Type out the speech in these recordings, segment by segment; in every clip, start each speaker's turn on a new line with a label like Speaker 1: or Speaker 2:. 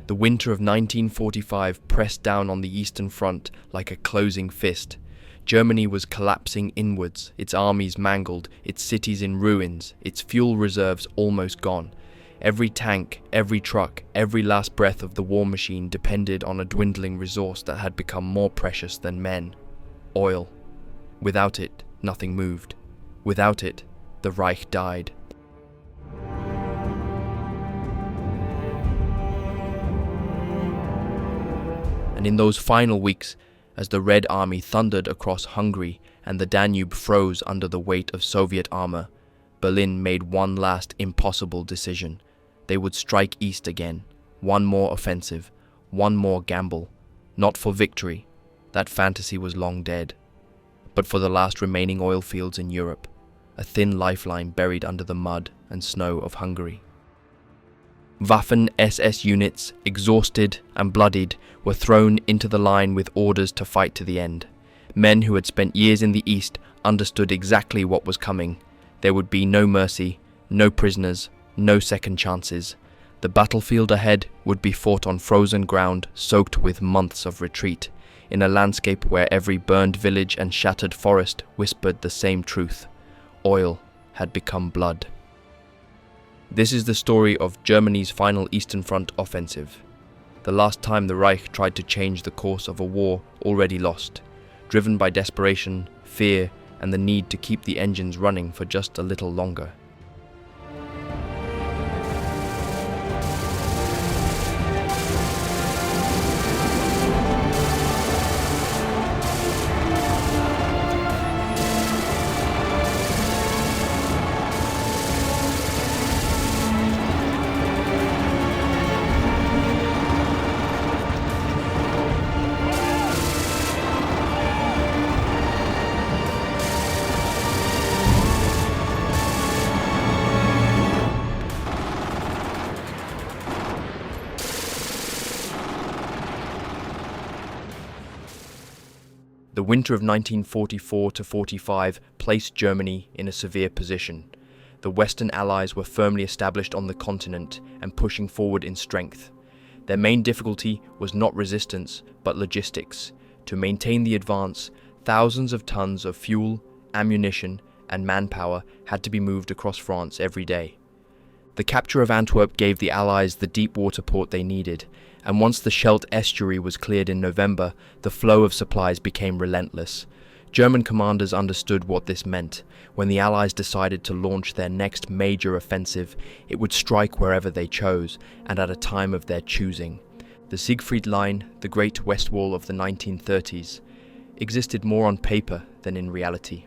Speaker 1: The winter of 1945 pressed down on the Eastern Front like a closing fist. Germany was collapsing inwards, its armies mangled, its cities in ruins, its fuel reserves almost gone. Every tank, every truck, every last breath of the war machine depended on a dwindling resource that had become more precious than men: oil. Without it, nothing moved. Without it, the Reich died. And in those final weeks, as the Red Army thundered across Hungary and the Danube froze under the weight of Soviet armor, Berlin made one last impossible decision. They would strike east again. One more offensive, one more gamble. Not for victory, that fantasy was long dead, but for the last remaining oil fields in Europe, a thin lifeline buried under the mud and snow of Hungary. Waffen-SS units, exhausted and bloodied, were thrown into the line with orders to fight to the end. Men who had spent years in the East understood exactly what was coming. There would be no mercy, no prisoners, no second chances. The battlefield ahead would be fought on frozen ground soaked with months of retreat, in a landscape where every burned village and shattered forest whispered the same truth: oil had become blood. This is the story of Germany's final Eastern Front offensive, the last time the Reich tried to change the course of a war already lost, driven by desperation, fear, and the need to keep the engines running for just a little longer. The winter of 1944-45 placed Germany in a severe position. The Western Allies were firmly established on the continent and pushing forward in strength. Their main difficulty was not resistance, but logistics. To maintain the advance, thousands of tons of fuel, ammunition, and manpower had to be moved across France every day. The capture of Antwerp gave the Allies the deep water port they needed, and once the Scheldt estuary was cleared in November, the flow of supplies became relentless. German commanders understood what this meant. When the Allies decided to launch their next major offensive, it would strike wherever they chose, and at a time of their choosing. The Siegfried Line, the great Westwall of the 1930s, existed more on paper than in reality.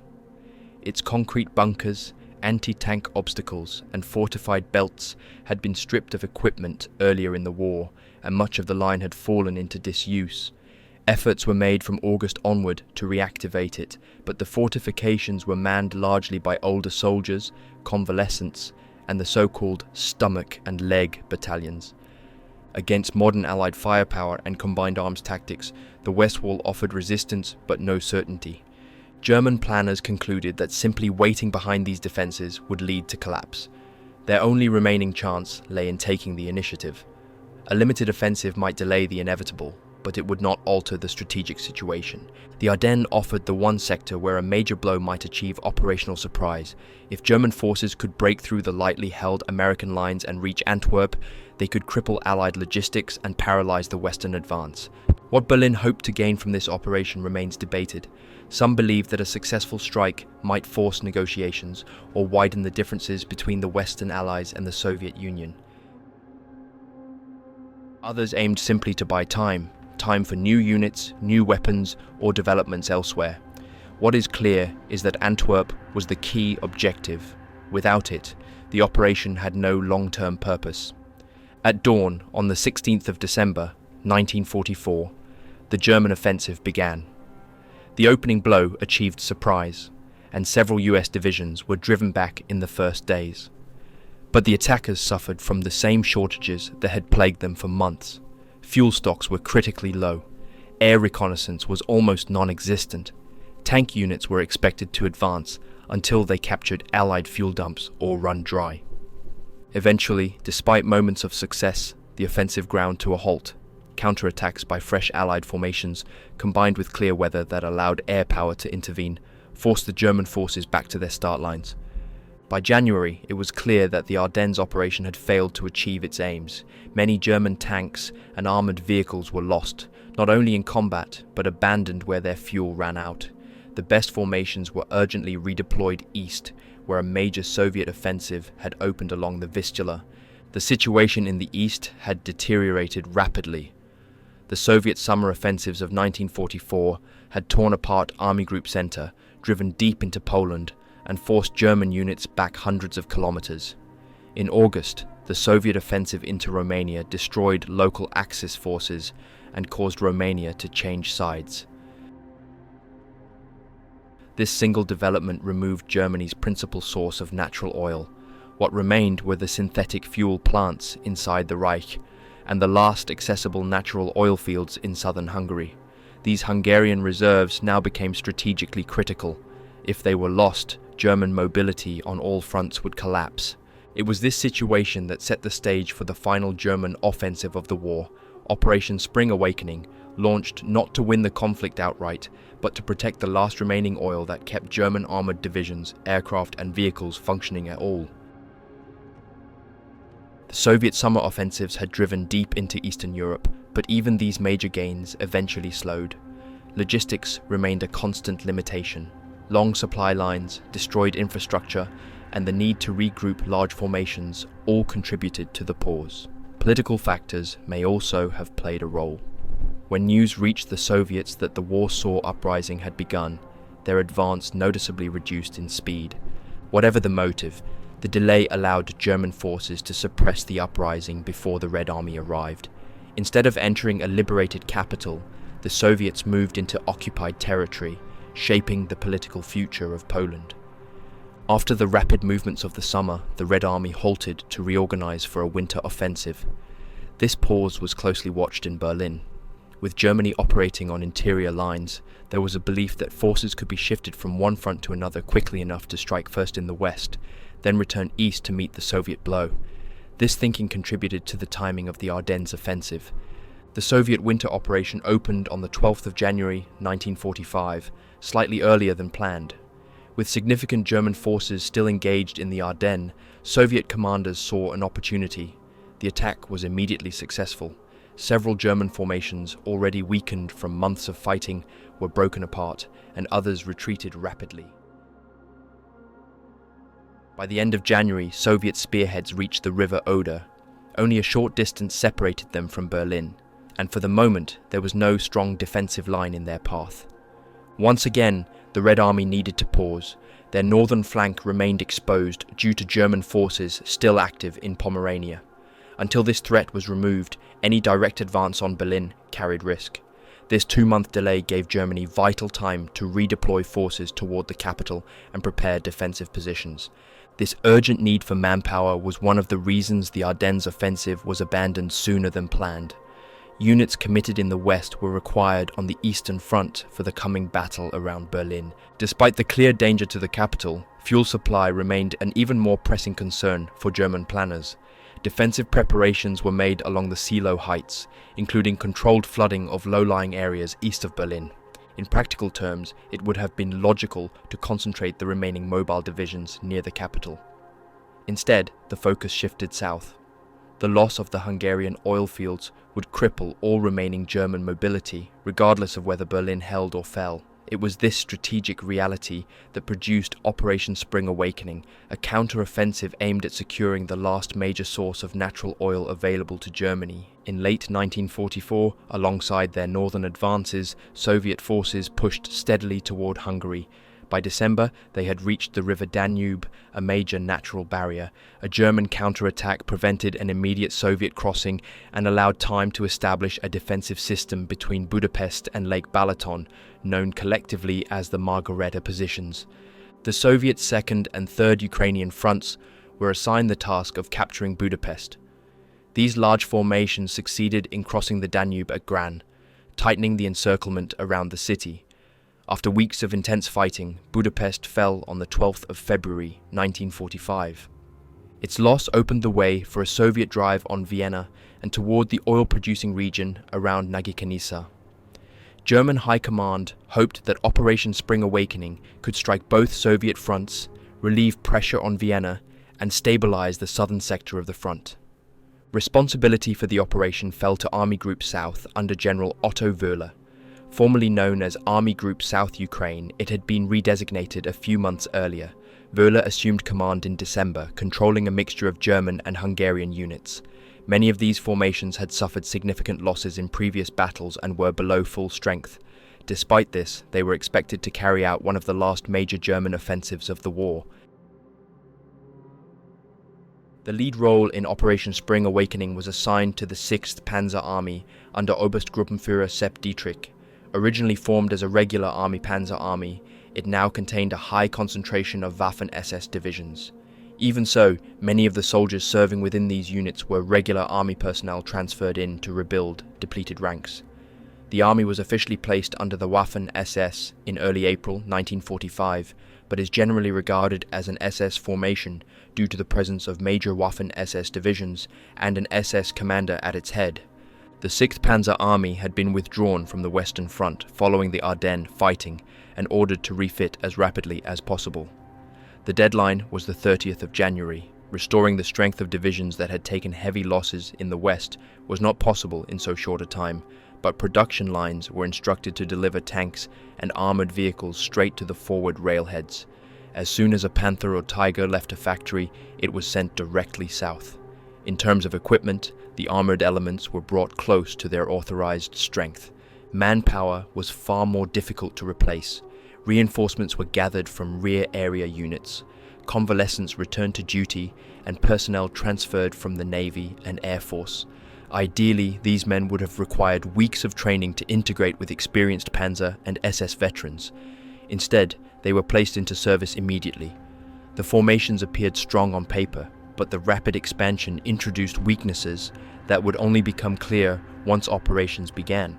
Speaker 1: Its concrete bunkers, anti-tank obstacles, and fortified belts had been stripped of equipment earlier in the war, and much of the line had fallen into disuse. Efforts were made from August onward to reactivate it, but the fortifications were manned largely by older soldiers, convalescents, and the so-called stomach and leg battalions. Against modern Allied firepower and combined arms tactics, the Westwall offered resistance but no certainty. German planners concluded that simply waiting behind these defences would lead to collapse. Their only remaining chance lay in taking the initiative. A limited offensive might delay the inevitable, but it would not alter the strategic situation. The Ardennes offered the one sector where a major blow might achieve operational surprise. If German forces could break through the lightly held American lines and reach Antwerp, they could cripple Allied logistics and paralyze the Western advance. What Berlin hoped to gain from this operation remains debated. Some believe that a successful strike might force negotiations or widen the differences between the Western Allies and the Soviet Union. Others aimed simply to buy time for new units, new weapons, or developments elsewhere. What is clear is that Antwerp was the key objective. Without it, the operation had no long-term purpose. At dawn on the 16th of December, 1944, the German offensive began. The opening blow achieved surprise, and several US divisions were driven back in the first days. But the attackers suffered from the same shortages that had plagued them for months. Fuel stocks were critically low. Air reconnaissance was almost non-existent. Tank units were expected to advance until they captured Allied fuel dumps or run dry. Eventually, despite moments of success, the offensive ground to a halt. Counterattacks by fresh Allied formations, combined with clear weather that allowed air power to intervene, forced the German forces back to their start lines. By January, it was clear that the Ardennes operation had failed to achieve its aims. Many German tanks and armoured vehicles were lost, not only in combat, but abandoned where their fuel ran out. The best formations were urgently redeployed east, where a major Soviet offensive had opened along the Vistula. The situation in the east had deteriorated rapidly. The Soviet summer offensives of 1944 had torn apart Army Group Center, driven deep into Poland, and forced German units back hundreds of kilometers. In August, the Soviet offensive into Romania destroyed local Axis forces and caused Romania to change sides. This single development removed Germany's principal source of natural oil. What remained were the synthetic fuel plants inside the Reich, and the last accessible natural oil fields in southern Hungary. These Hungarian reserves now became strategically critical. If they were lost, German mobility on all fronts would collapse. It was this situation that set the stage for the final German offensive of the war, Operation Spring Awakening, launched not to win the conflict outright, but to protect the last remaining oil that kept German armoured divisions, aircraft and vehicles functioning at all. The Soviet summer offensives had driven deep into Eastern Europe, but even these major gains eventually slowed. Logistics remained a constant limitation. Long supply lines, destroyed infrastructure, and the need to regroup large formations all contributed to the pause. Political factors may also have played a role. When news reached the Soviets that the Warsaw Uprising had begun, their advance noticeably reduced in speed. Whatever the motive, the delay allowed German forces to suppress the uprising before the Red Army arrived. Instead of entering a liberated capital, the Soviets moved into occupied territory, shaping the political future of Poland. After the rapid movements of the summer, the Red Army halted to reorganize for a winter offensive. This pause was closely watched in Berlin. With Germany operating on interior lines, there was a belief that forces could be shifted from one front to another quickly enough to strike first in the west, then return east to meet the Soviet blow. This thinking contributed to the timing of the Ardennes offensive. The Soviet winter operation opened on the 12th of January 1945, slightly earlier than planned. With significant German forces still engaged in the Ardennes, Soviet commanders saw an opportunity. The attack was immediately successful. Several German formations, already weakened from months of fighting, were broken apart, and others retreated rapidly. By the end of January, Soviet spearheads reached the river Oder. Only a short distance separated them from Berlin, and for the moment there was no strong defensive line in their path. Once again, the Red Army needed to pause. Their northern flank remained exposed due to German forces still active in Pomerania. Until this threat was removed, any direct advance on Berlin carried risk. This 2-month delay gave Germany vital time to redeploy forces toward the capital and prepare defensive positions. This urgent need for manpower was one of the reasons the Ardennes offensive was abandoned sooner than planned. Units committed in the west were required on the eastern front for the coming battle around Berlin. Despite the clear danger to the capital, fuel supply remained an even more pressing concern for German planners. Defensive preparations were made along the Seelow Heights, including controlled flooding of low-lying areas east of Berlin. In practical terms, it would have been logical to concentrate the remaining mobile divisions near the capital. Instead, the focus shifted south. The loss of the Hungarian oil fields would cripple all remaining German mobility, regardless of whether Berlin held or fell. It was this strategic reality that produced Operation Spring Awakening, a counter-offensive aimed at securing the last major source of natural oil available to Germany. In late 1944, alongside their northern advances, Soviet forces pushed steadily toward Hungary. By December, they had reached the river Danube, a major natural barrier. A German counterattack prevented an immediate Soviet crossing and allowed time to establish a defensive system between Budapest and Lake Balaton, known collectively as the Margareta positions. The Soviet 2nd and 3rd Ukrainian fronts were assigned the task of capturing Budapest. These large formations succeeded in crossing the Danube at Gran, tightening the encirclement around the city. After weeks of intense fighting, Budapest fell on the 12th of February 1945. Its loss opened the way for a Soviet drive on Vienna and toward the oil-producing region around Nagy-Kanisa. German High Command hoped that Operation Spring Awakening could strike both Soviet fronts, relieve pressure on Vienna, and stabilize the southern sector of the front. Responsibility for the operation fell to Army Group South under General Otto Wöhler. Formerly known as Army Group South Ukraine, it had been redesignated a few months earlier. Wöhler assumed command in December, controlling a mixture of German and Hungarian units. Many of these formations had suffered significant losses in previous battles and were below full strength. Despite this, they were expected to carry out one of the last major German offensives of the war. The lead role in Operation Spring Awakening was assigned to the 6th Panzer Army under Oberstgruppenführer Sepp Dietrich. Originally formed as a regular Army Panzer Army, it now contained a high concentration of Waffen-SS divisions. Even so, many of the soldiers serving within these units were regular Army personnel transferred in to rebuild depleted ranks. The army was officially placed under the Waffen-SS in early April 1945, but is generally regarded as an SS formation due to the presence of major Waffen-SS divisions and an SS commander at its head. The 6th Panzer Army had been withdrawn from the Western Front following the Ardennes fighting and ordered to refit as rapidly as possible. The deadline was the 30th of January. Restoring the strength of divisions that had taken heavy losses in the West was not possible in so short a time, but production lines were instructed to deliver tanks and armored vehicles straight to the forward railheads. As soon as a Panther or Tiger left a factory, it was sent directly south. In terms of equipment, the armored elements were brought close to their authorized strength. Manpower was far more difficult to replace. Reinforcements were gathered from rear area units. Convalescents returned to duty and personnel transferred from the Navy and Air Force. Ideally, these men would have required weeks of training to integrate with experienced Panzer and SS veterans. Instead, they were placed into service immediately. The formations appeared strong on paper, but the rapid expansion introduced weaknesses that would only become clear once operations began.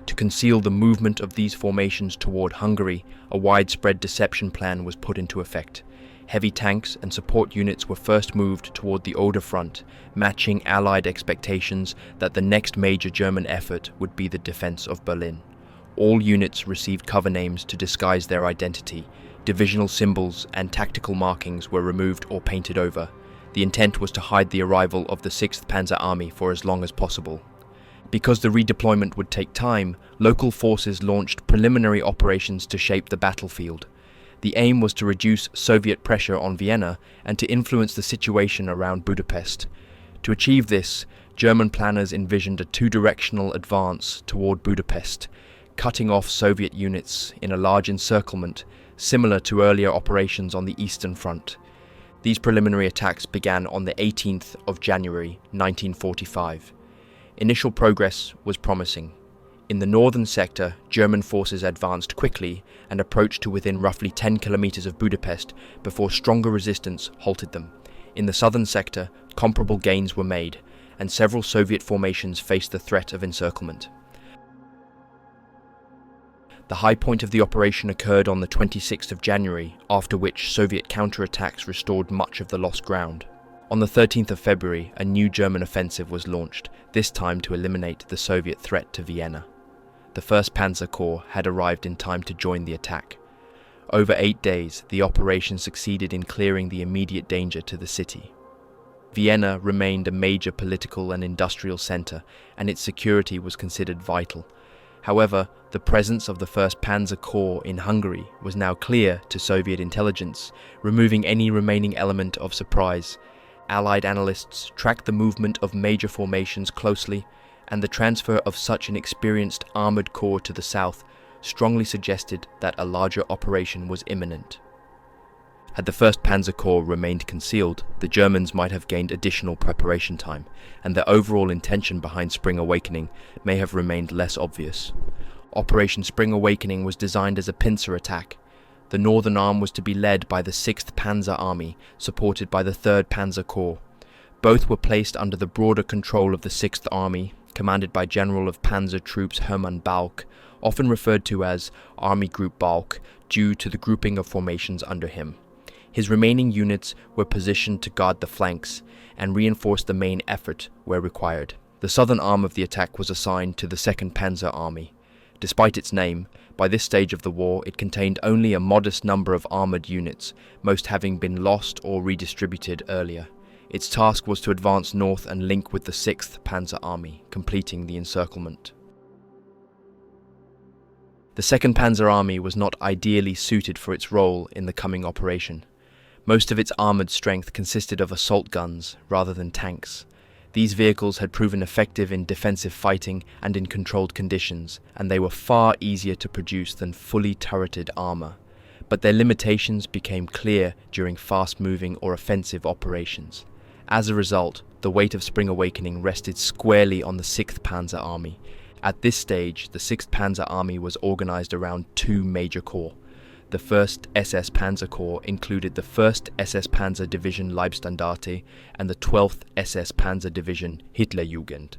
Speaker 1: To conceal the movement of these formations toward Hungary, a widespread deception plan was put into effect. Heavy tanks and support units were first moved toward the Oder front, matching Allied expectations that the next major German effort would be the defense of Berlin. All units received cover names to disguise their identity. Divisional symbols and tactical markings were removed or painted over. The intent was to hide the arrival of the 6th Panzer Army for as long as possible. Because the redeployment would take time, local forces launched preliminary operations to shape the battlefield. The aim was to reduce Soviet pressure on Vienna and to influence the situation around Budapest. To achieve this, German planners envisioned a two-directional advance toward Budapest, cutting off Soviet units in a large encirclement, similar to earlier operations on the Eastern Front. These preliminary attacks began on the 18th of January 1945. Initial progress was promising. In the northern sector, German forces advanced quickly and approached to within roughly 10 kilometers of Budapest before stronger resistance halted them. In the southern sector, comparable gains were made, and several Soviet formations faced the threat of encirclement. The high point of the operation occurred on the 26th of January, after which Soviet counterattacks restored much of the lost ground. On the 13th of February, a new German offensive was launched, this time to eliminate the Soviet threat to Vienna. The 1st Panzer Corps had arrived in time to join the attack. Over 8 days, the operation succeeded in clearing the immediate danger to the city. Vienna remained a major political and industrial center, and its security was considered vital. However, the presence of the 1st Panzer Corps in Hungary was now clear to Soviet intelligence, removing any remaining element of surprise. Allied analysts tracked the movement of major formations closely, and the transfer of such an experienced armored corps to the south strongly suggested that a larger operation was imminent. Had the 1st Panzer Corps remained concealed, the Germans might have gained additional preparation time, and their overall intention behind Spring Awakening may have remained less obvious. Operation Spring Awakening was designed as a pincer attack. The northern arm was to be led by the 6th Panzer Army, supported by the 3rd Panzer Corps. Both were placed under the broader control of the 6th Army, commanded by General of Panzer Troops Hermann Balck, often referred to as Army Group Balck, due to the grouping of formations under him. His remaining units were positioned to guard the flanks and reinforce the main effort where required. The southern arm of the attack was assigned to the 2nd Panzer Army. Despite its name, by this stage of the war it contained only a modest number of armoured units, most having been lost or redistributed earlier. Its task was to advance north and link with the 6th Panzer Army, completing the encirclement. The 2nd Panzer Army was not ideally suited for its role in the coming operation. Most of its armoured strength consisted of assault guns rather than tanks. These vehicles had proven effective in defensive fighting and in controlled conditions, and they were far easier to produce than fully turreted armour. But their limitations became clear during fast-moving or offensive operations. As a result, the weight of Spring Awakening rested squarely on the 6th Panzer Army. At this stage, the 6th Panzer Army was organised around two major corps. The 1st SS Panzer Corps included the 1st SS Panzer Division Leibstandarte and the 12th SS Panzer Division Hitlerjugend.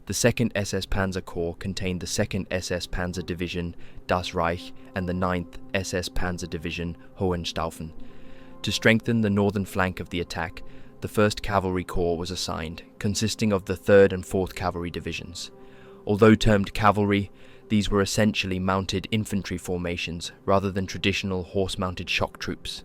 Speaker 1: The 2nd SS Panzer Corps contained the 2nd SS Panzer Division Das Reich and the 9th SS Panzer Division Hohenstaufen. To strengthen the northern flank of the attack, the 1st Cavalry Corps was assigned, consisting of the 3rd and 4th Cavalry Divisions. Although termed cavalry, these were essentially mounted infantry formations rather than traditional horse-mounted shock troops.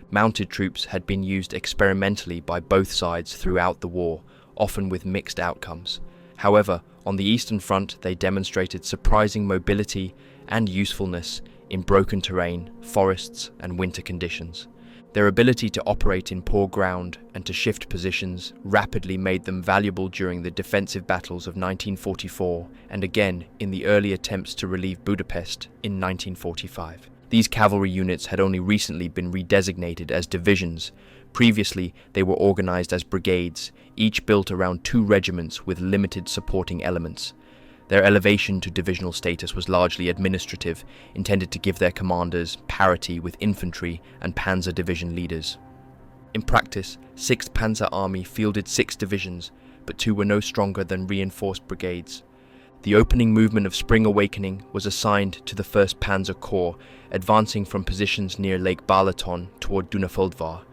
Speaker 1: Mounted troops had been used experimentally by both sides throughout the war, often with mixed outcomes. However, on the Eastern Front they demonstrated surprising mobility and usefulness in broken terrain, forests and winter conditions. Their ability to operate in poor ground and to shift positions rapidly made them valuable during the defensive battles of 1944 and again in the early attempts to relieve Budapest in 1945. These cavalry units had only recently been redesignated as divisions. Previously, they were organized as brigades, each built around 2 regiments with limited supporting elements. Their elevation to divisional status was largely administrative, intended to give their commanders parity with infantry and panzer division leaders. In practice, 6th Panzer Army fielded 6 divisions, but 2 were no stronger than reinforced brigades. The opening movement of Spring Awakening was assigned to the 1st Panzer Corps, advancing from positions near Lake Balaton toward Dunafuldvar.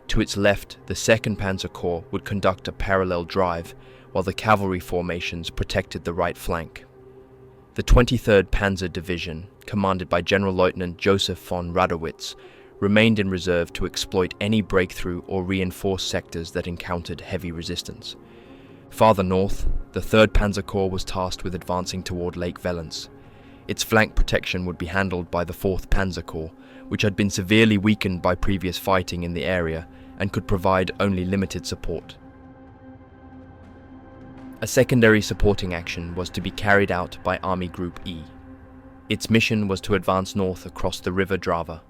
Speaker 1: To its left, the 2nd Panzer Corps would conduct a parallel drive, while the cavalry formations protected the right flank. The 23rd Panzer Division, commanded by General Lieutenant Joseph von Radowitz, remained in reserve to exploit any breakthrough or reinforce sectors that encountered heavy resistance. Farther north, the 3rd Panzer Corps was tasked with advancing toward Lake Valence. Its flank protection would be handled by the 4th Panzer Corps, which had been severely weakened by previous fighting in the area and could provide only limited support. A secondary supporting action was to be carried out by Army Group E. Its mission was to advance north across the River Drava.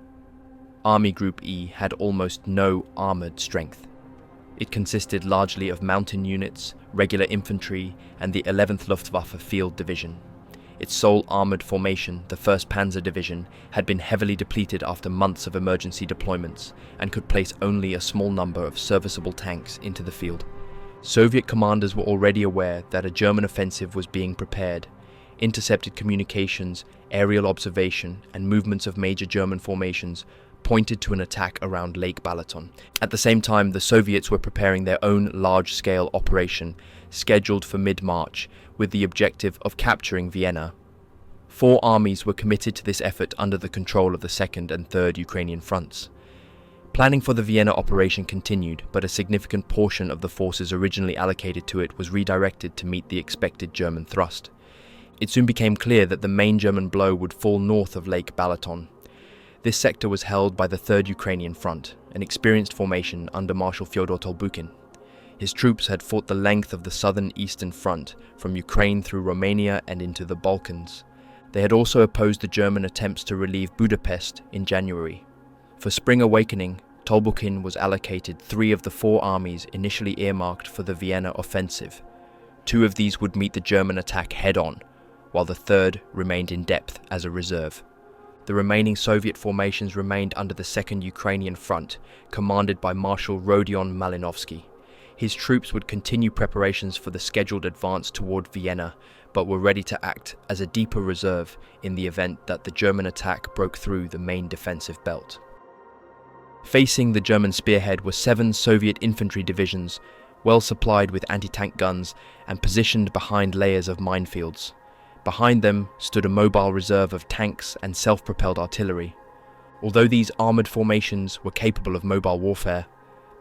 Speaker 1: Army Group E had almost no armoured strength. It consisted largely of mountain units, regular infantry, and the 11th Luftwaffe Field Division. Its sole armoured formation, the 1st Panzer Division, had been heavily depleted after months of emergency deployments and could place only a small number of serviceable tanks into the field. Soviet commanders were already aware that a German offensive was being prepared. Intercepted communications, aerial observation, and movements of major German formations pointed to an attack around Lake Balaton. At the same time, the Soviets were preparing their own large-scale operation, scheduled for mid-March, with the objective of capturing Vienna. 4 armies were committed to this effort under the control of the 2nd and 3rd Ukrainian fronts. Planning for the Vienna operation continued, but a significant portion of the forces originally allocated to it was redirected to meet the expected German thrust. It soon became clear that the main German blow would fall north of Lake Balaton. This sector was held by the 3rd Ukrainian Front, an experienced formation under Marshal Fyodor Tolbukin. His troops had fought the length of the southern eastern front, from Ukraine through Romania and into the Balkans. They had also opposed the German attempts to relieve Budapest in January. For Spring Awakening, Tolbukin was allocated 3 of the 4 armies initially earmarked for the Vienna offensive. 2 of these would meet the German attack head-on, while the 3rd remained in depth as a reserve. The remaining Soviet formations remained under the 2nd Ukrainian Front, commanded by Marshal Rodion Malinovsky. His troops would continue preparations for the scheduled advance toward Vienna, but were ready to act as a deeper reserve in the event that the German attack broke through the main defensive belt. Facing the German spearhead were 7 Soviet infantry divisions, well supplied with anti-tank guns and positioned behind layers of minefields. Behind them stood a mobile reserve of tanks and self-propelled artillery. Although these armoured formations were capable of mobile warfare,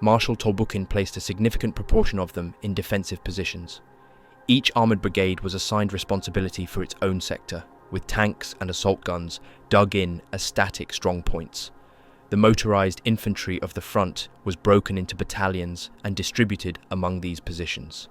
Speaker 1: Marshal Tolbukin placed a significant proportion of them in defensive positions. Each armoured brigade was assigned responsibility for its own sector, with tanks and assault guns dug in as static strongpoints. The motorised infantry of the front was broken into battalions and distributed among these positions.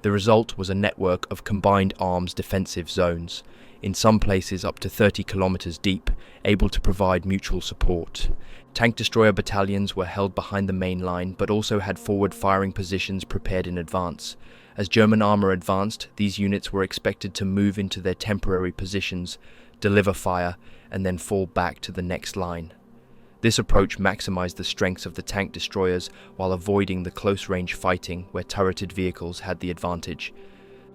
Speaker 1: The result was a network of combined arms defensive zones, in some places up to 30 kilometers deep, able to provide mutual support. Tank destroyer battalions were held behind the main line, but also had forward firing positions prepared in advance. As German armour advanced, these units were expected to move into their temporary positions, deliver fire, and then fall back to the next line. This approach maximised the strengths of the tank destroyers while avoiding the close-range fighting where turreted vehicles had the advantage.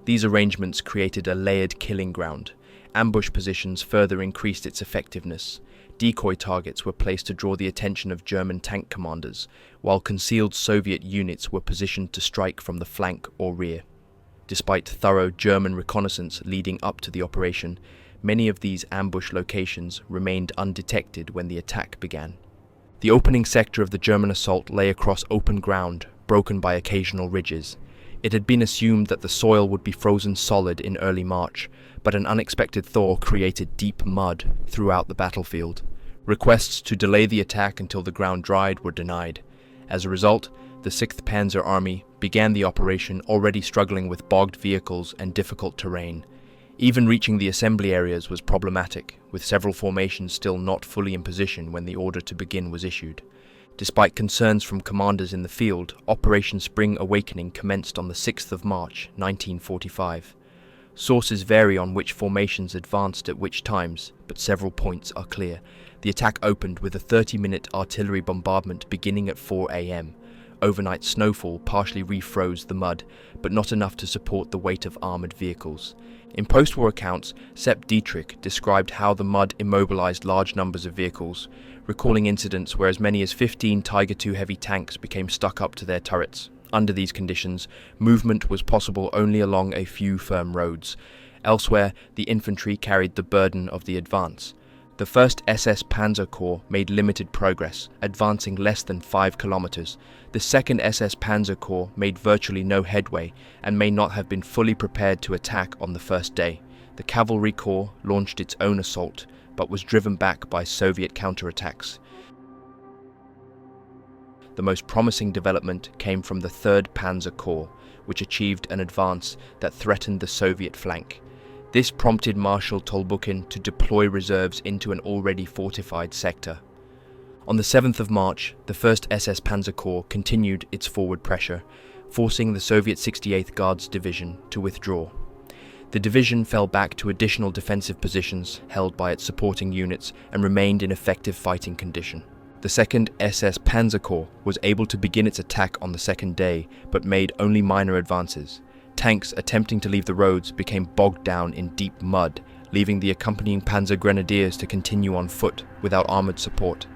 Speaker 1: These arrangements created a layered killing ground. Ambush positions further increased its effectiveness. Decoy targets were placed to draw the attention of German tank commanders, while concealed Soviet units were positioned to strike from the flank or rear. Despite thorough German reconnaissance leading up to the operation, many of these ambush locations remained undetected when the attack began. The opening sector of the German assault lay across open ground, broken by occasional ridges. It had been assumed that the soil would be frozen solid in early March, but an unexpected thaw created deep mud throughout the battlefield. Requests to delay the attack until the ground dried were denied. As a result, the 6th Panzer Army began the operation already struggling with bogged vehicles and difficult terrain. Even reaching the assembly areas was problematic, with several formations still not fully in position when the order to begin was issued. Despite concerns from commanders in the field, Operation Spring Awakening commenced on the 6th of March, 1945. Sources vary on which formations advanced at which times, but several points are clear. The attack opened with a 30-minute artillery bombardment beginning at 4 a.m. Overnight snowfall partially refroze the mud, but not enough to support the weight of armoured vehicles. In post-war accounts, Sepp Dietrich described how the mud immobilized large numbers of vehicles, recalling incidents where as many as 15 Tiger II heavy tanks became stuck up to their turrets. Under these conditions, movement was possible only along a few firm roads. Elsewhere, the infantry carried the burden of the advance. The 1st SS Panzer Corps made limited progress, advancing less than 5 kilometers. The 2nd SS Panzer Corps made virtually no headway and may not have been fully prepared to attack on the first day. The Cavalry Corps launched its own assault, but was driven back by Soviet counterattacks. The most promising development came from the 3rd Panzer Corps, which achieved an advance that threatened the Soviet flank. This prompted Marshal Tolbukin to deploy reserves into an already fortified sector. On the 7th of March, the 1st SS Panzer Corps continued its forward pressure, forcing the Soviet 68th Guards Division to withdraw. The division fell back to additional defensive positions held by its supporting units and remained in effective fighting condition. The 2nd SS Panzer Corps was able to begin its attack on the second day, but made only minor advances. Tanks attempting to leave the roads became bogged down in deep mud, leaving the accompanying Panzer Grenadiers to continue on foot without armoured support.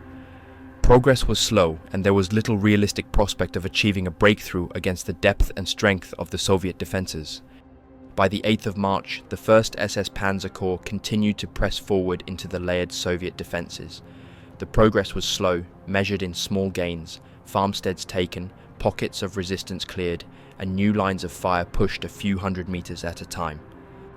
Speaker 1: Progress was slow, and there was little realistic prospect of achieving a breakthrough against the depth and strength of the Soviet defences. By the 8th of March, the 1st SS Panzer Corps continued to press forward into the layered Soviet defences. The progress was slow, measured in small gains, farmsteads taken, pockets of resistance cleared, and new lines of fire pushed a few hundred meters at a time.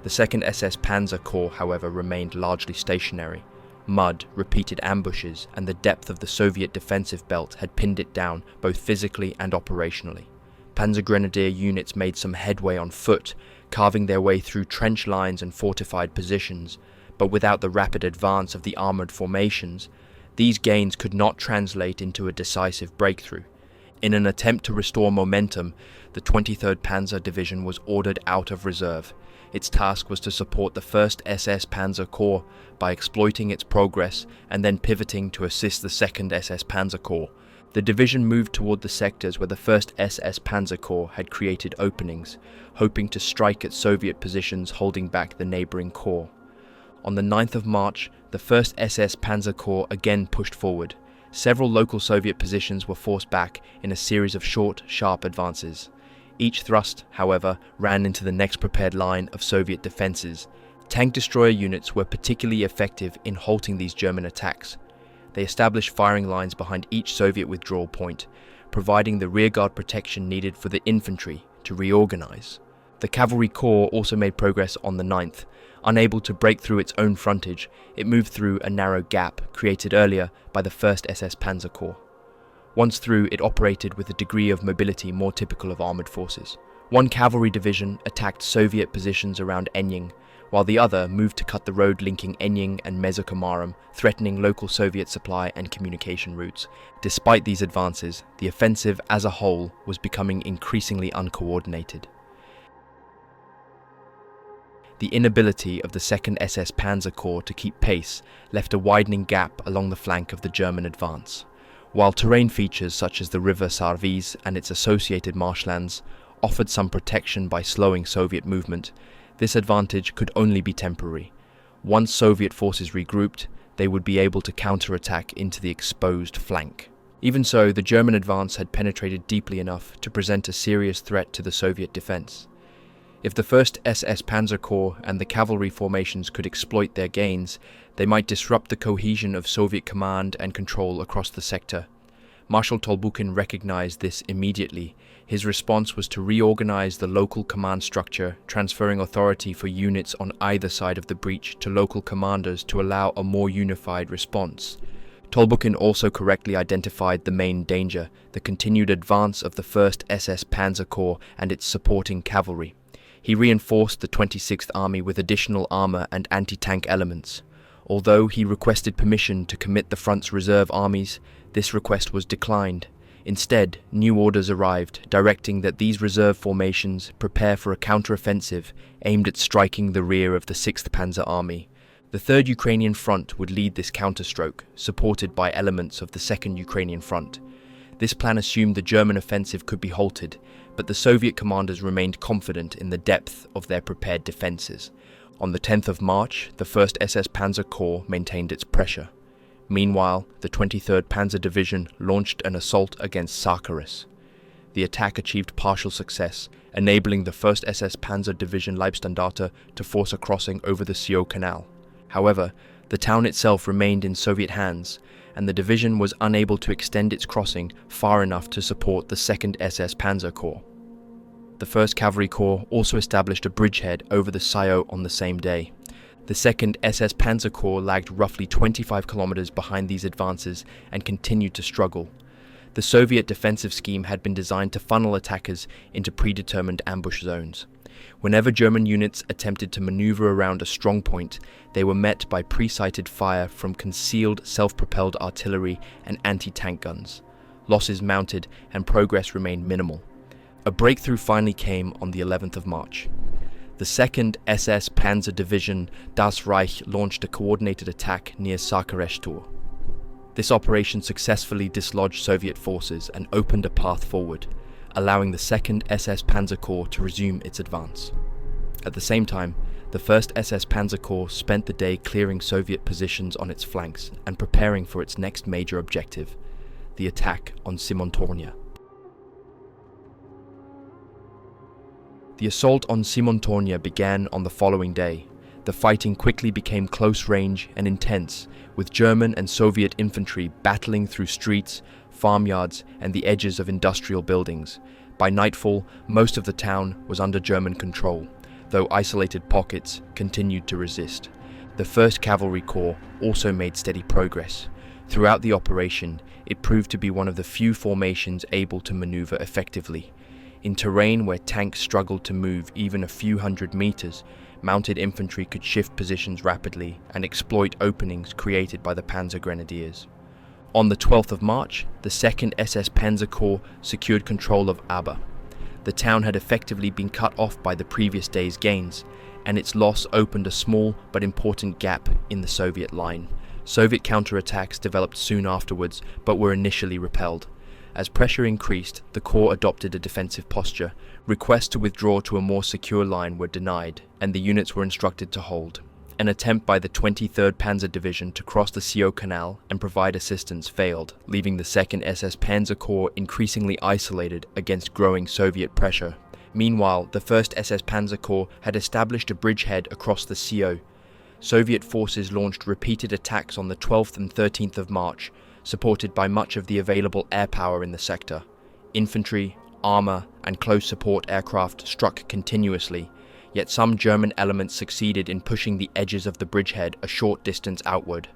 Speaker 1: The 2nd SS Panzer Corps, however, remained largely stationary. Mud, repeated ambushes, and the depth of the Soviet defensive belt had pinned it down both physically and operationally. Panzer Grenadier units made some headway on foot, carving their way through trench lines and fortified positions, but without the rapid advance of the armoured formations, these gains could not translate into a decisive breakthrough. In an attempt to restore momentum, the 23rd Panzer Division was ordered out of reserve. Its task was to support the 1st SS Panzer Corps by exploiting its progress and then pivoting to assist the 2nd SS Panzer Corps. The division moved toward the sectors where the 1st SS Panzer Corps had created openings, hoping to strike at Soviet positions holding back the neighbouring corps. On the 9th of March, the 1st SS Panzer Corps again pushed forward. Several local Soviet positions were forced back in a series of short, sharp advances. Each thrust, however, ran into the next prepared line of Soviet defenses. Tank destroyer units were particularly effective in halting these German attacks. They established firing lines behind each Soviet withdrawal point, providing the rearguard protection needed for the infantry to reorganize. The Cavalry Corps also made progress on the 9th. Unable to break through its own frontage, it moved through a narrow gap created earlier by the 1st SS Panzer Corps. Once through, it operated with a degree of mobility more typical of armoured forces. One cavalry division attacked Soviet positions around Enying, while the other moved to cut the road linking Enying and Mezokomarum, threatening local Soviet supply and communication routes. Despite these advances, the offensive as a whole was becoming increasingly uncoordinated. The inability of the 2nd SS Panzer Corps to keep pace left a widening gap along the flank of the German advance. While terrain features such as the river Sarviz and its associated marshlands offered some protection by slowing Soviet movement, this advantage could only be temporary. Once Soviet forces regrouped, they would be able to counterattack into the exposed flank. Even so, the German advance had penetrated deeply enough to present a serious threat to the Soviet defense. If the 1st SS Panzer Corps and the cavalry formations could exploit their gains, they might disrupt the cohesion of Soviet command and control across the sector. Marshal Tolbukin recognized this immediately. His response was to reorganize the local command structure, transferring authority for units on either side of the breach to local commanders to allow a more unified response. Tolbukin also correctly identified the main danger, the continued advance of the 1st SS Panzer Corps and its supporting cavalry. He reinforced the 26th Army with additional armor and anti-tank elements. Although he requested permission to commit the front's reserve armies, this request was declined. Instead, new orders arrived, directing that these reserve formations prepare for a counteroffensive aimed at striking the rear of the 6th Panzer Army. The 3rd Ukrainian Front would lead this counterstroke, supported by elements of the 2nd Ukrainian Front. This plan assumed the German offensive could be halted, but the Soviet commanders remained confident in the depth of their prepared defenses. On the 10th of March, the 1st SS Panzer Corps maintained its pressure. Meanwhile, the 23rd Panzer Division launched an assault against Sarkaris. The attack achieved partial success, enabling the 1st SS Panzer Division Leibstandarte to force a crossing over the Sio Canal. However, the town itself remained in Soviet hands, and the division was unable to extend its crossing far enough to support the 2nd SS Panzer Corps. The 1st Cavalry Corps also established a bridgehead over the Sio on the same day. The 2nd SS Panzer Corps lagged roughly 25 kilometers behind these advances and continued to struggle. The Soviet defensive scheme had been designed to funnel attackers into predetermined ambush zones. Whenever German units attempted to maneuver around a strong point, they were met by pre-sighted fire from concealed self-propelled artillery and anti-tank guns. Losses mounted and progress remained minimal. A breakthrough finally came on the 11th of March. The 2nd SS Panzer Division Das Reich launched a coordinated attack near Sarkarestor. This operation successfully dislodged Soviet forces and opened a path forward, allowing the 2nd SS Panzer Corps to resume its advance. At the same time, the 1st SS Panzer Corps spent the day clearing Soviet positions on its flanks and preparing for its next major objective, the attack on Simontornia. The assault on Simontornia began on the following day. The fighting quickly became close range and intense, with German and Soviet infantry battling through streets, farmyards, and the edges of industrial buildings. By nightfall, most of the town was under German control, though isolated pockets continued to resist. The 1st Cavalry Corps also made steady progress. Throughout the operation, it proved to be one of the few formations able to maneuver effectively. In terrain where tanks struggled to move even a few hundred meters, mounted infantry could shift positions rapidly and exploit openings created by the Panzer Grenadiers. On the 12th of March, the 2nd SS Panzer Corps secured control of Aba. The town had effectively been cut off by the previous day's gains, and its loss opened a small but important gap in the Soviet line. Soviet counterattacks developed soon afterwards, but were initially repelled. As pressure increased, the Corps adopted a defensive posture. Requests to withdraw to a more secure line were denied, and the units were instructed to hold. An attempt by the 23rd Panzer Division to cross the Sio Canal and provide assistance failed, leaving the 2nd SS Panzer Corps increasingly isolated against growing Soviet pressure. Meanwhile, the 1st SS Panzer Corps had established a bridgehead across the Sio. Soviet forces launched repeated attacks on the 12th and 13th of March, supported by much of the available air power in the sector. Infantry, armor, and close support aircraft struck continuously, yet some German elements succeeded in pushing the edges of the bridgehead a short distance outward.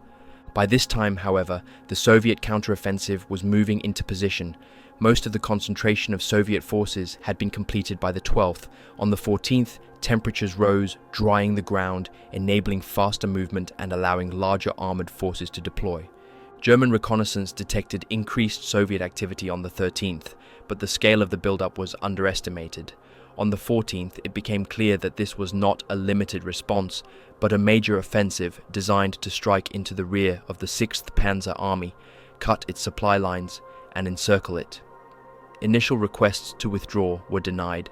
Speaker 1: By this time, however, the Soviet counteroffensive was moving into position. Most of the concentration of Soviet forces had been completed by the 12th. On the 14th, temperatures rose, drying the ground, enabling faster movement and allowing larger armored forces to deploy. German reconnaissance detected increased Soviet activity on the 13th, but the scale of the buildup was underestimated. On the 14th, it became clear that this was not a limited response, but a major offensive designed to strike into the rear of the 6th Panzer Army, cut its supply lines, and encircle it. Initial requests to withdraw were denied,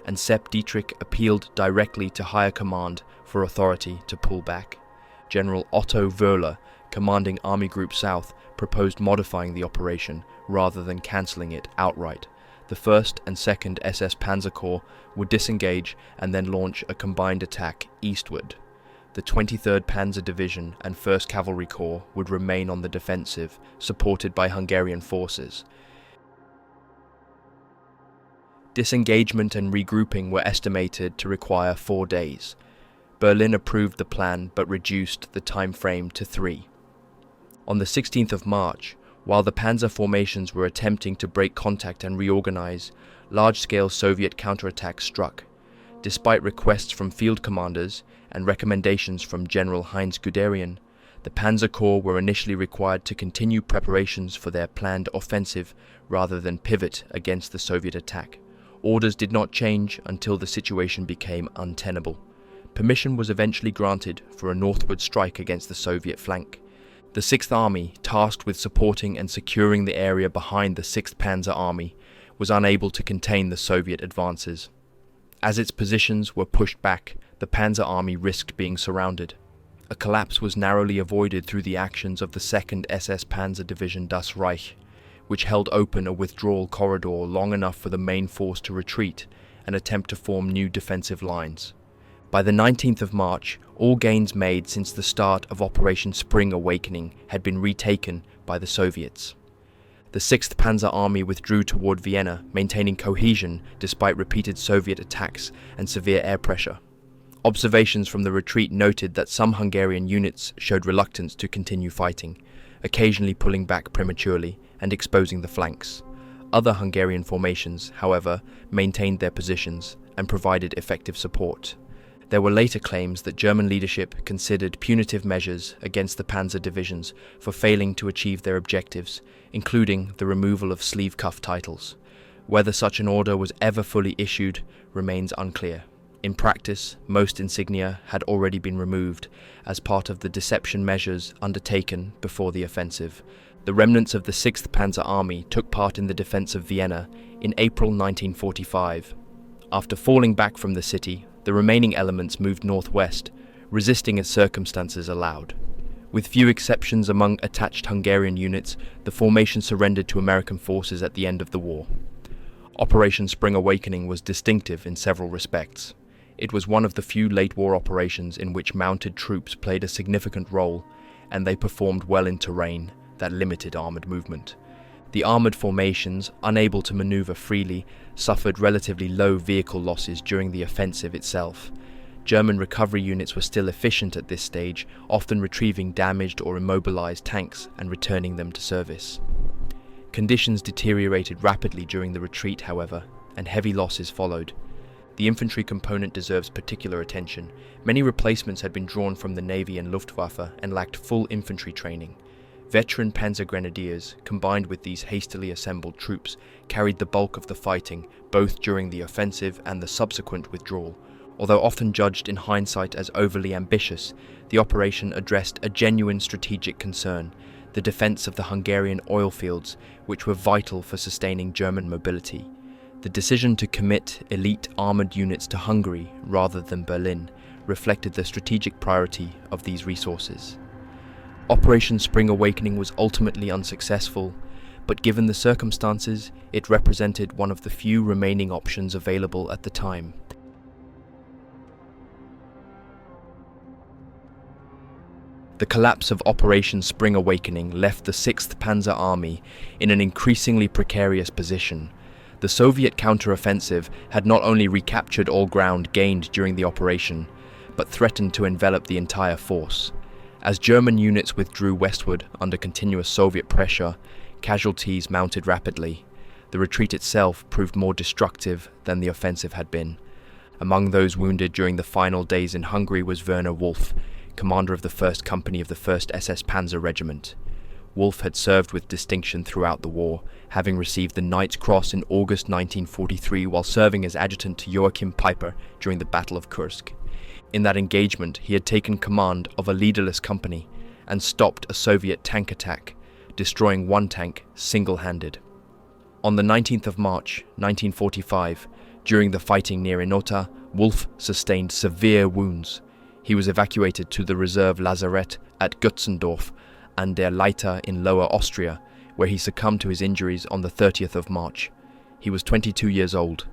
Speaker 1: and Sepp Dietrich appealed directly to higher command for authority to pull back. General Otto Wöhler, commanding Army Group South, proposed modifying the operation rather than cancelling it outright. The 1st and 2nd SS Panzer Corps would disengage and then launch a combined attack eastward. The 23rd Panzer Division and 1st Cavalry Corps would remain on the defensive, supported by Hungarian forces. Disengagement and regrouping were estimated to require 4 days. Berlin approved the plan but reduced the time frame to 3. On the 16th of March, while the panzer formations were attempting to break contact and reorganize, large-scale Soviet counterattacks struck. Despite requests from field commanders and recommendations from General Heinz Guderian, the Panzer Corps were initially required to continue preparations for their planned offensive rather than pivot against the Soviet attack. Orders did not change until the situation became untenable. Permission was eventually granted for a northward strike against the Soviet flank. The 6th Army, tasked with supporting and securing the area behind the 6th Panzer Army, was unable to contain the Soviet advances. As its positions were pushed back, the Panzer Army risked being surrounded. A collapse was narrowly avoided through the actions of the 2nd SS Panzer Division Das Reich, which held open a withdrawal corridor long enough for the main force to retreat and attempt to form new defensive lines. By the 19th of March, all gains made since the start of Operation Spring Awakening had been retaken by the Soviets. The 6th Panzer Army withdrew toward Vienna, maintaining cohesion despite repeated Soviet attacks and severe air pressure. Observations from the retreat noted that some Hungarian units showed reluctance to continue fighting, occasionally pulling back prematurely and exposing the flanks. Other Hungarian formations, however, maintained their positions and provided effective support. There were later claims that German leadership considered punitive measures against the panzer divisions for failing to achieve their objectives, including the removal of sleeve cuff titles. Whether such an order was ever fully issued remains unclear. In practice, most insignia had already been removed as part of the deception measures undertaken before the offensive. The remnants of the 6th Panzer Army took part in the defense of Vienna in April 1945. After falling back from the city, the remaining elements moved northwest, resisting as circumstances allowed. With few exceptions among attached Hungarian units, the formation surrendered to American forces at the end of the war. Operation Spring Awakening was distinctive in several respects. It was one of the few late-war operations in which mounted troops played a significant role, and they performed well in terrain that limited armored movement. The armored formations, unable to maneuver freely, suffered relatively low vehicle losses during the offensive itself. German recovery units were still efficient at this stage, often retrieving damaged or immobilized tanks and returning them to service. Conditions deteriorated rapidly during the retreat, however, and heavy losses followed. The infantry component deserves particular attention. Many replacements had been drawn from the Navy and Luftwaffe and lacked full infantry training. Veteran Panzer Grenadiers, combined with these hastily assembled troops, carried the bulk of the fighting, both during the offensive and the subsequent withdrawal. Although often judged in hindsight as overly ambitious, the operation addressed a genuine strategic concern: the defense of the Hungarian oil fields, which were vital for sustaining German mobility. The decision to commit elite armored units to Hungary rather than Berlin reflected the strategic priority of these resources. Operation Spring Awakening was ultimately unsuccessful, but given the circumstances, it represented one of the few remaining options available at the time. The collapse of Operation Spring Awakening left the 6th Panzer Army in an increasingly precarious position. The Soviet counteroffensive had not only recaptured all ground gained during the operation, but threatened to envelop the entire force. As German units withdrew westward under continuous Soviet pressure, casualties mounted rapidly. The retreat itself proved more destructive than the offensive had been. Among those wounded during the final days in Hungary was Werner Wolf, commander of the 1st Company of the 1st SS Panzer Regiment. Wolf had served with distinction throughout the war, having received the Knight's Cross in August 1943 while serving as adjutant to Joachim Peiper during the Battle of Kursk. In that engagement, he had taken command of a leaderless company and stopped a Soviet tank attack, destroying one tank single-handed. On the 19th of March 1945, during the fighting near Inota, Wolf sustained severe wounds. He was evacuated to the reserve lazaret at Götzendorf and der Leiter in Lower Austria, where he succumbed to his injuries on the 30th of March. He was 22 years old.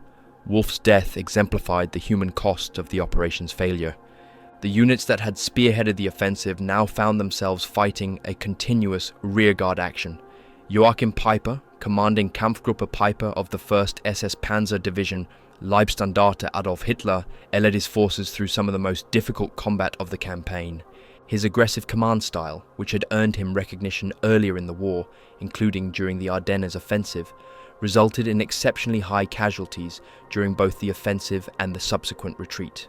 Speaker 1: Wolf's death exemplified the human cost of the operation's failure. The units that had spearheaded the offensive now found themselves fighting a continuous rearguard action. Joachim Peiper, commanding Kampfgruppe Peiper of the 1st SS Panzer Division, Leibstandarte Adolf Hitler, led his forces through some of the most difficult combat of the campaign. His aggressive command style, which had earned him recognition earlier in the war, including during the Ardennes offensive, resulted in exceptionally high casualties during both the offensive and the subsequent retreat.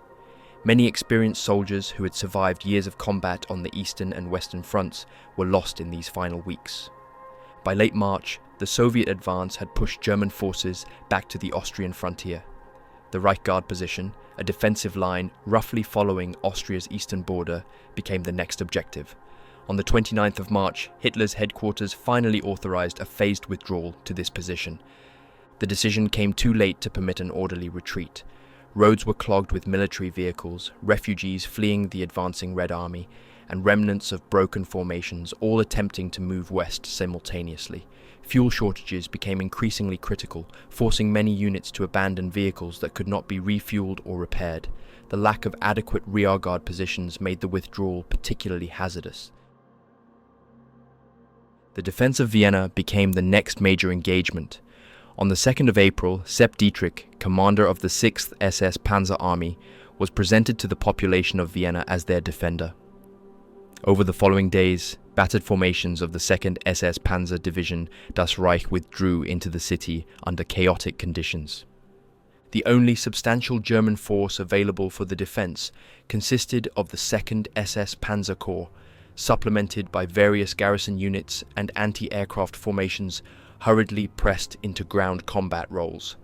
Speaker 1: Many experienced soldiers who had survived years of combat on the eastern and western fronts were lost in these final weeks. By late March, the Soviet advance had pushed German forces back to the Austrian frontier. The Reich Guard position, a defensive line roughly following Austria's eastern border, became the next objective. On the 29th of March, Hitler's headquarters finally authorized a phased withdrawal to this position. The decision came too late to permit an orderly retreat. Roads were clogged with military vehicles, refugees fleeing the advancing Red Army, and remnants of broken formations, all attempting to move west simultaneously. Fuel shortages became increasingly critical, forcing many units to abandon vehicles that could not be refueled or repaired. The lack of adequate rearguard positions made the withdrawal particularly hazardous. The defense of Vienna became the next major engagement. On the 2nd of April, Sepp Dietrich, commander of the 6th SS Panzer Army, was presented to the population of Vienna as their defender. Over the following days, battered formations of the 2nd SS Panzer Division Das Reich withdrew into the city under chaotic conditions. The only substantial German force available for the defense consisted of the 2nd SS Panzer Corps, supplemented by various garrison units and anti-aircraft formations hurriedly pressed into ground combat roles.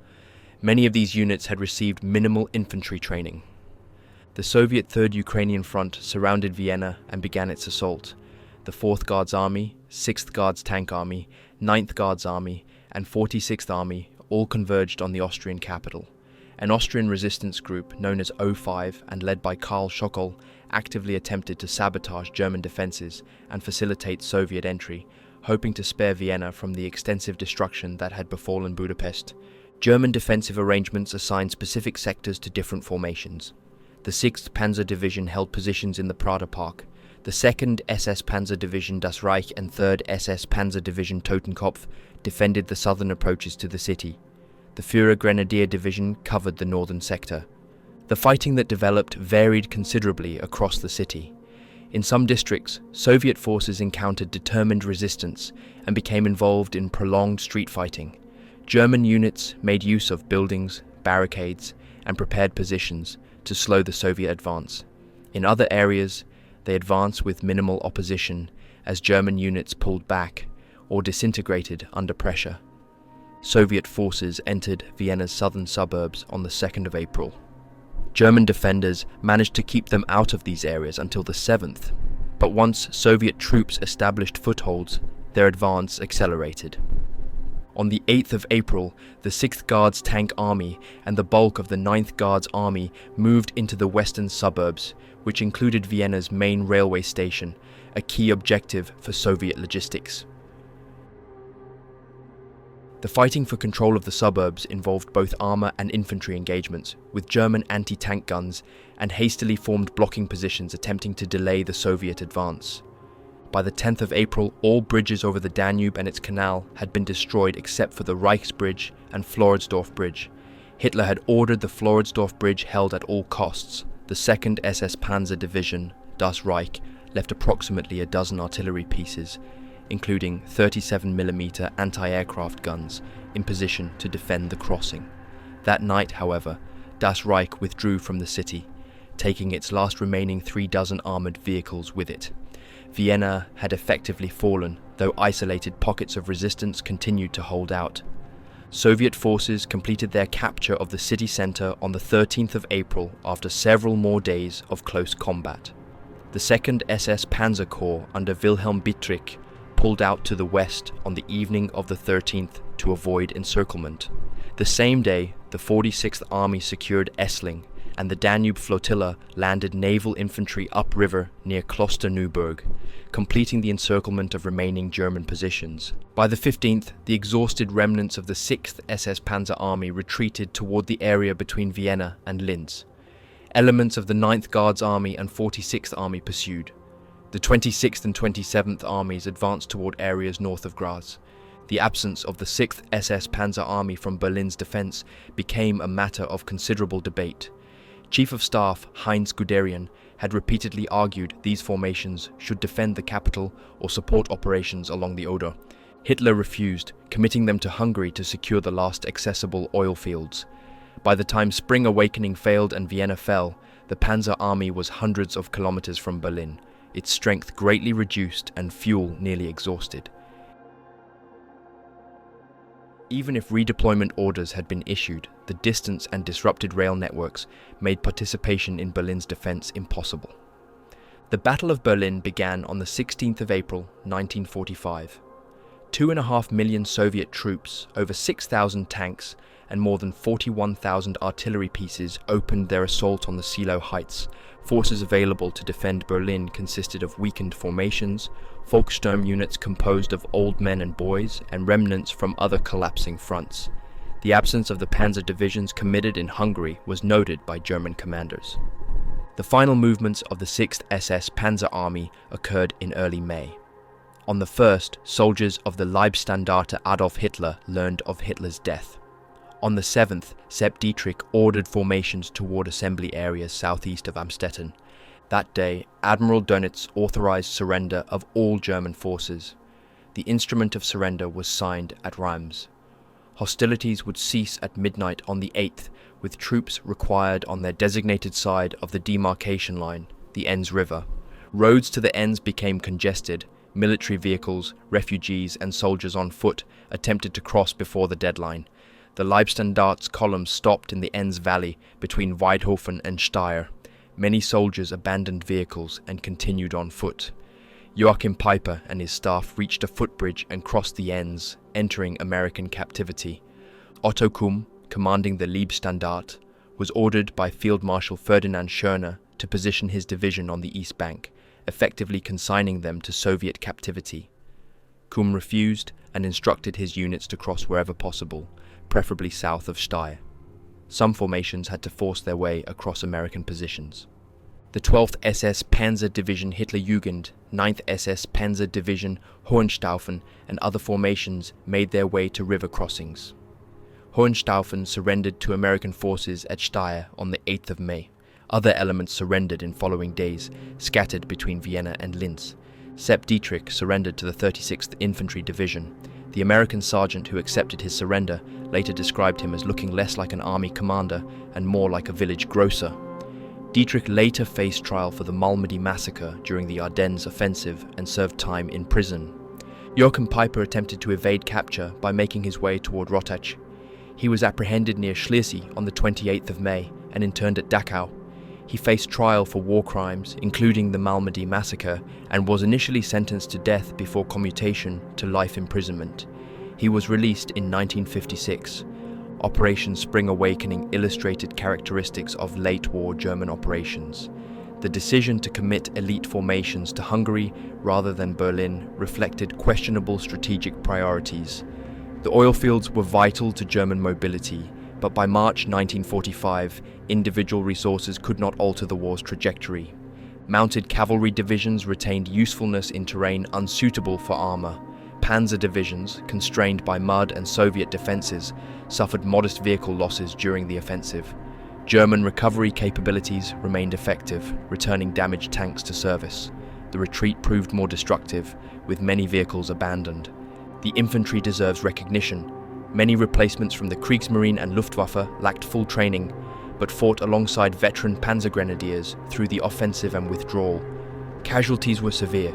Speaker 1: Many of these units had received minimal infantry training. The Soviet 3rd Ukrainian Front surrounded Vienna and began its assault. The 4th Guards Army, 6th Guards Tank Army, 9th Guards Army, and 46th Army all converged on the Austrian capital. An Austrian resistance group known as O5 and led by Karl Schockel actively attempted to sabotage German defences and facilitate Soviet entry, hoping to spare Vienna from the extensive destruction that had befallen Budapest. German defensive arrangements assigned specific sectors to different formations. The 6th Panzer Division held positions in the Prater Park. The 2nd SS Panzer Division Das Reich and 3rd SS Panzer Division Totenkopf defended the southern approaches to the city. The Führer Grenadier Division covered the northern sector. The fighting that developed varied considerably across the city. In some districts, Soviet forces encountered determined resistance and became involved in prolonged street fighting. German units made use of buildings, barricades, and prepared positions to slow the Soviet advance. In other areas, they advanced with minimal opposition as German units pulled back or disintegrated under pressure. Soviet forces entered Vienna's southern suburbs on the 2nd of April. German defenders managed to keep them out of these areas until the 7th, but once Soviet troops established footholds, their advance accelerated. On the 8th of April, the 6th Guards Tank Army and the bulk of the 9th Guards Army moved into the western suburbs, which included Vienna's main railway station, a key objective for Soviet logistics. The fighting for control of the suburbs involved both armour and infantry engagements, with German anti-tank guns and hastily formed blocking positions attempting to delay the Soviet advance. By the 10th of April, all bridges over the Danube and its canal had been destroyed except for the Reichsbridge and Floridsdorf Bridge. Hitler had ordered the Floridsdorf Bridge held at all costs. The 2nd SS Panzer Division, Das Reich, left approximately a dozen artillery pieces, including 37mm anti-aircraft guns, in position to defend the crossing. That night, however, Das Reich withdrew from the city, taking its last remaining 3 dozen armoured vehicles with it. Vienna had effectively fallen, though isolated pockets of resistance continued to hold out. Soviet forces completed their capture of the city centre on the 13th of April after several more days of close combat. The 2nd SS Panzer Corps under Wilhelm Bittrich pulled out to the west on the evening of the 13th to avoid encirclement. The same day, the 46th Army secured Essling, and the Danube flotilla landed naval infantry upriver near Klosterneuburg, completing the encirclement of remaining German positions. By the 15th, the exhausted remnants of the 6th SS Panzer Army retreated toward the area between Vienna and Linz. Elements of the 9th Guards Army and 46th Army pursued. The 26th and 27th Armies advanced toward areas north of Graz. The absence of the 6th SS Panzer Army from Berlin's defense became a matter of considerable debate. Chief of Staff Heinz Guderian had repeatedly argued these formations should defend the capital or support operations along the Oder. Hitler refused, committing them to Hungary to secure the last accessible oil fields. By the time Spring Awakening failed and Vienna fell, the Panzer Army was hundreds of kilometers from Berlin, its strength greatly reduced and fuel nearly exhausted. Even if redeployment orders had been issued, the distance and disrupted rail networks made participation in Berlin's defense impossible. The Battle of Berlin began on the 16th of April, 1945. 2.5 million Soviet troops, over 6,000 tanks, and more than 41,000 artillery pieces opened their assault on the Seelow Heights. Forces available to defend Berlin consisted of weakened formations, Volkssturm units composed of old men and boys, and remnants from other collapsing fronts. The absence of the panzer divisions committed in Hungary was noted by German commanders. The final movements of the 6th SS Panzer Army occurred in early May. On the 1st, soldiers of the Leibstandarte Adolf Hitler learned of Hitler's death. On the 7th, Sepp Dietrich ordered formations toward assembly areas southeast of Amstetten. That day, Admiral Dönitz authorized surrender of all German forces. The instrument of surrender was signed at Reims. Hostilities would cease at midnight on the 8th, with troops required on their designated side of the demarcation line, the Enns River. Roads to the Enns became congested. Military vehicles, refugees, and soldiers on foot attempted to cross before the deadline. The Leibstandarte's columns stopped in the Enns Valley between Weidhofen and Steyr. Many soldiers abandoned vehicles and continued on foot. Joachim Peiper and his staff reached a footbridge and crossed the Enns, entering American captivity. Otto Kumm, commanding the Leibstandarte, was ordered by Field Marshal Ferdinand Schörner to position his division on the east bank, effectively consigning them to Soviet captivity. Kumm refused and instructed his units to cross wherever possible, preferably south of Steyr. Some formations had to force their way across American positions. The 12th SS Panzer Division Hitlerjugend, 9th SS Panzer Division Hohenstaufen, and other formations made their way to river crossings. Hohenstaufen surrendered to American forces at Steyr on the 8th of May. Other elements surrendered in following days, scattered between Vienna and Linz. Sepp Dietrich surrendered to the 36th Infantry Division. The American sergeant who accepted his surrender later described him as looking less like an army commander and more like a village grocer. Dietrich later faced trial for the Malmedy massacre during the Ardennes offensive and served time in prison. Joachim Peiper attempted to evade capture by making his way toward Rottach. He was apprehended near Schliersee on the 28th of May and interned at Dachau. He faced trial for war crimes, including the Malmedy massacre, and was initially sentenced to death before commutation to life imprisonment. He was released in 1956. Operation Spring Awakening illustrated characteristics of late war German operations. The decision to commit elite formations to Hungary rather than Berlin reflected questionable strategic priorities. The oil fields were vital to German mobility, but by March 1945, individual resources could not alter the war's trajectory. Mounted cavalry divisions retained usefulness in terrain unsuitable for armor. Panzer divisions, constrained by mud and Soviet defenses, suffered modest vehicle losses during the offensive. German recovery capabilities remained effective, returning damaged tanks to service. The retreat proved more destructive, with many vehicles abandoned. The infantry deserves recognition. Many replacements from the Kriegsmarine and Luftwaffe lacked full training, but fought alongside veteran Panzer Grenadiers through the offensive and withdrawal. Casualties were severe.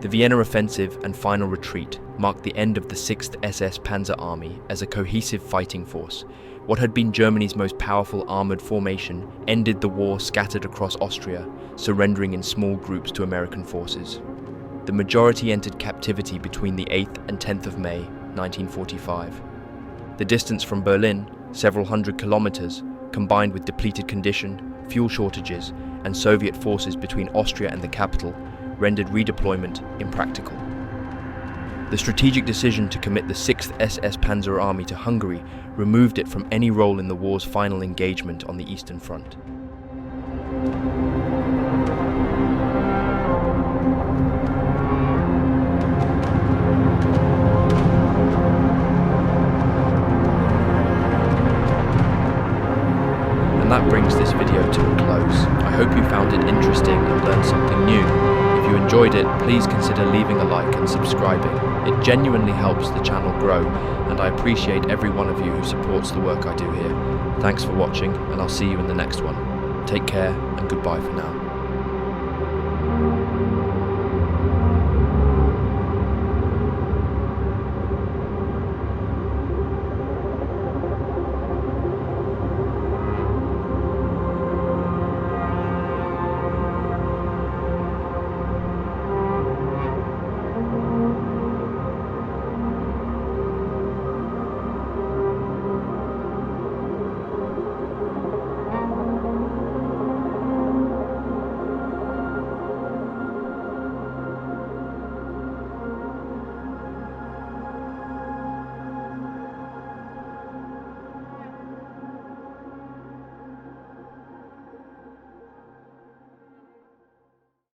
Speaker 1: The Vienna offensive and final retreat marked the end of the 6th SS Panzer Army as a cohesive fighting force. What had been Germany's most powerful armoured formation ended the war scattered across Austria, surrendering in small groups to American forces. The majority entered captivity between the 8th and 10th of May, 1945. The distance from Berlin, several hundred kilometers, combined with depleted condition, fuel shortages, and Soviet forces between Austria and the capital, rendered redeployment impractical. The strategic decision to commit the 6th SS Panzer Army to Hungary removed it from any role in the war's final engagement on the Eastern Front. And that brings this video to a close. I hope you found it interesting and learned something new. If you enjoyed it, please consider leaving a like and subscribing. It genuinely helps the channel grow, and I appreciate every one of you who supports the work I do here. Thanks for watching, and I'll see you in the next one. Take care, and goodbye for now.